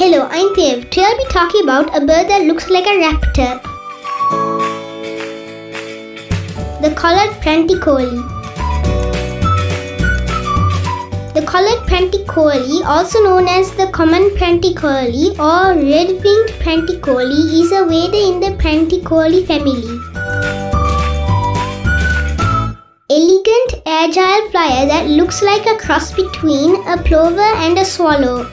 Hello, I'm Thinev. Today I'll be talking about a bird that looks like a raptor. The collared Pratincole. The collared Pratincole, also known as the common Pratincole or red-winged Pratincole, is a wader in the Pratincole family. Elegant, agile flyer that looks like a cross between a plover and a swallow.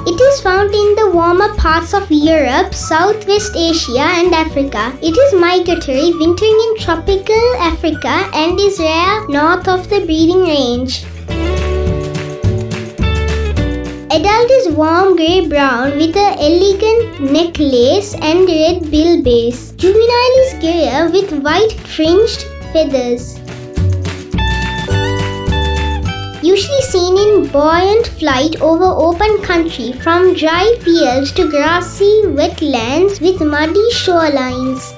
It is found in the warmer parts of Europe, Southwest Asia and Africa. It is migratory, wintering in tropical Africa and is rare north of the breeding range. Adult is warm grey-brown with an elegant necklace and red bill base. Juvenile is grayer with white fringed feathers. Usually seen in buoyant flight over open country from dry fields to grassy wetlands with muddy shorelines.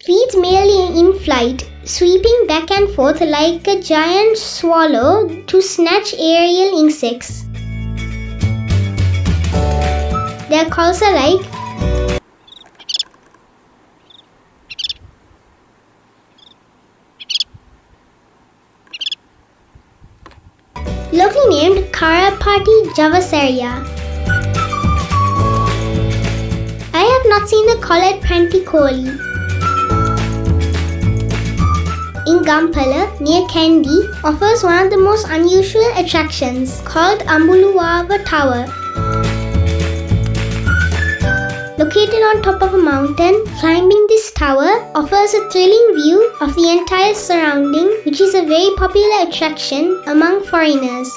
Feeds mainly in flight, sweeping back and forth like a giant swallow to snatch aerial insects. Their calls are like locally named Pati, Jawasariya. I have not seen the collared Pratincole. In Gampala, near Kandy, offers one of the most unusual attractions called Ambuluwava Tower. Located on top of a mountain, climbing this tower offers a thrilling view of the entire surrounding, which is a very popular attraction among foreigners.